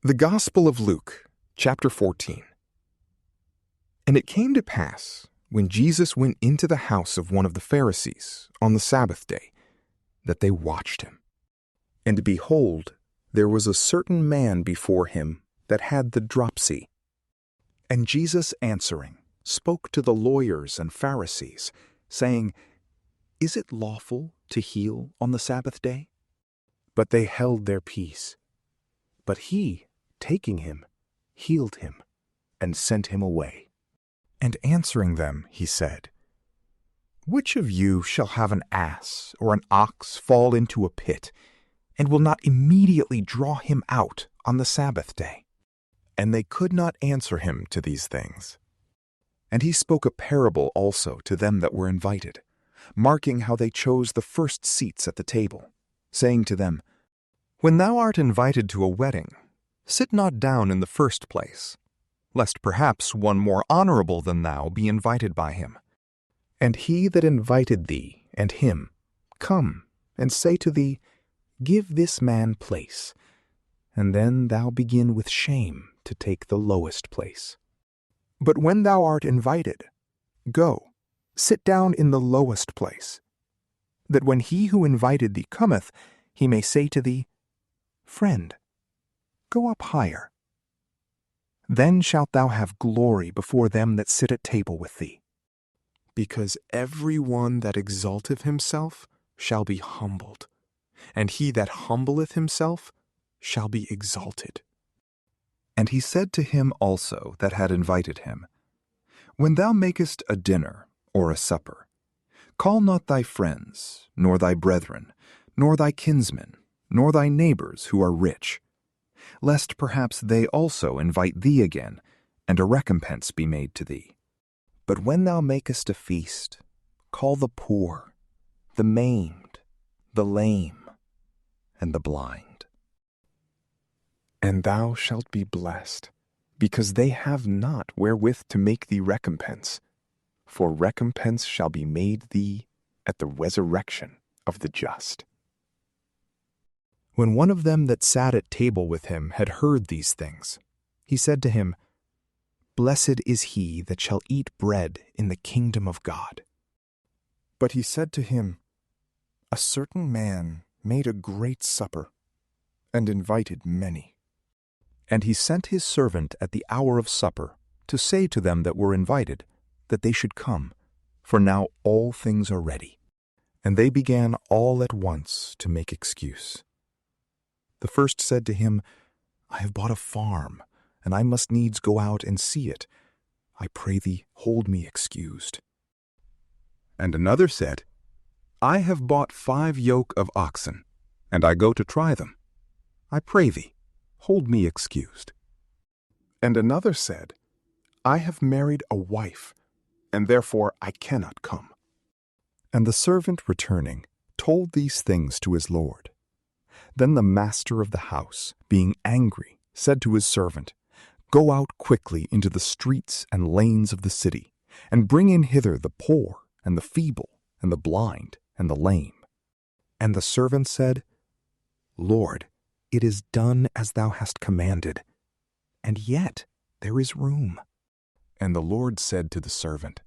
The Gospel of Luke, chapter 14. And it came to pass, when Jesus went into the house of one of the Pharisees on the Sabbath day, that they watched him. And behold, there was a certain man before him that had the dropsy. And Jesus answering spoke to the lawyers and Pharisees, saying, Is it lawful to heal on the Sabbath day? But they held their peace. But he, taking him, healed him, and sent him away. And answering them, he said, Which of you shall have an ass or an ox fall into a pit, and will not immediately draw him out on the Sabbath day? And they could not answer him to these things. And he spoke a parable also to them that were invited, marking how they chose the first seats at the table, saying to them, When thou art invited to a wedding, sit not down in the first place, lest perhaps one more honorable than thou be invited by him. And he that invited thee and him come and say to thee, Give this man place, and then thou begin with shame to take the lowest place. But when thou art invited, go, sit down in the lowest place, that when he who invited thee cometh, he may say to thee, Friend, go up higher. Then shalt thou have glory before them that sit at table with thee. Because every one that exalteth himself shall be humbled, and he that humbleth himself shall be exalted. And he said to him also that had invited him, When thou makest a dinner or a supper, call not thy friends, nor thy brethren, nor thy kinsmen, nor thy neighbors who are rich, lest perhaps they also invite thee again, and a recompense be made to thee. But when thou makest a feast, call the poor, the maimed, the lame, and the blind. And thou shalt be blessed, because they have not wherewith to make thee recompense, for recompense shall be made thee at the resurrection of the just. When one of them that sat at table with him had heard these things, he said to him, Blessed is he that shall eat bread in the kingdom of God. But he said to him, A certain man made a great supper, and invited many. And he sent his servant at the hour of supper to say to them that were invited, that they should come, for now all things are ready. And they began all at once to make excuse. The first said to him, I have bought a farm, and I must needs go out and see it. I pray thee, hold me excused. And another said, I have bought 5 yoke of oxen, and I go to try them. I pray thee, hold me excused. And another said, I have married a wife, and therefore I cannot come. And the servant returning told these things to his lord. Then the master of the house, being angry, said to his servant, Go out quickly into the streets and lanes of the city, and bring in hither the poor, and the feeble, and the blind, and the lame. And the servant said, Lord, it is done as thou hast commanded, and yet there is room. And the Lord said to the servant,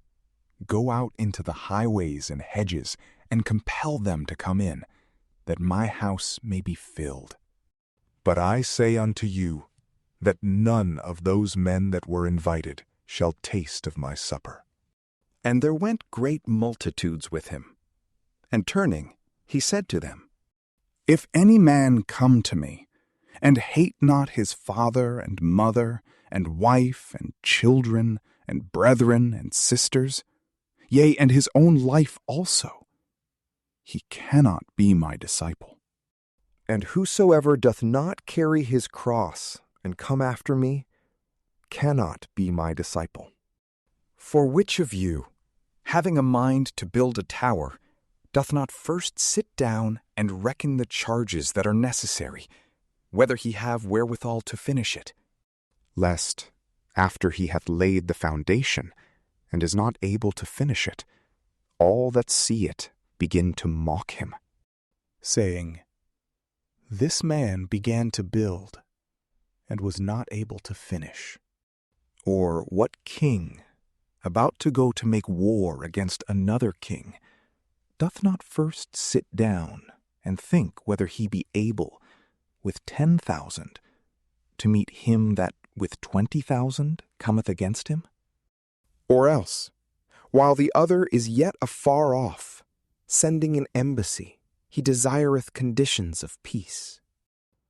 Go out into the highways and hedges, and compel them to come in, that my house may be filled. But I say unto you, that none of those men that were invited shall taste of my supper. And there went great multitudes with him. And turning, he said to them, If any man come to me, and hate not his father and mother, and wife and children, and brethren and sisters, yea, and his own life also, he cannot be my disciple. And whosoever doth not carry his cross and come after me cannot be my disciple. For which of you, having a mind to build a tower, doth not first sit down and reckon the charges that are necessary, whether he have wherewithal to finish it? Lest, after he hath laid the foundation, and is not able to finish it, all that see it begin to mock him, saying, This man began to build, and was not able to finish? Or what king, about to go to make war against another king, doth not first sit down and think whether he be able, with 10,000, to meet him that with 20,000 cometh against him? Or else, while the other is yet afar off, sending an embassy, he desireth conditions of peace.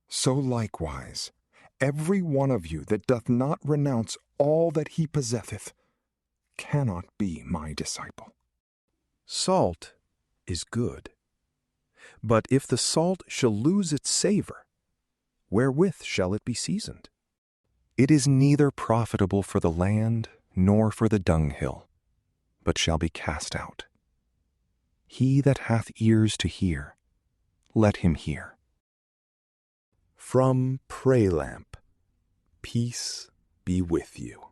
So likewise, every one of you that doth not renounce all that he possesseth cannot be my disciple. Salt is good, but if the salt shall lose its savor, wherewith shall it be seasoned? It is neither profitable for the land nor for the dunghill, but shall be cast out. He that hath ears to hear, let him hear. From PrayLamp, peace be with you.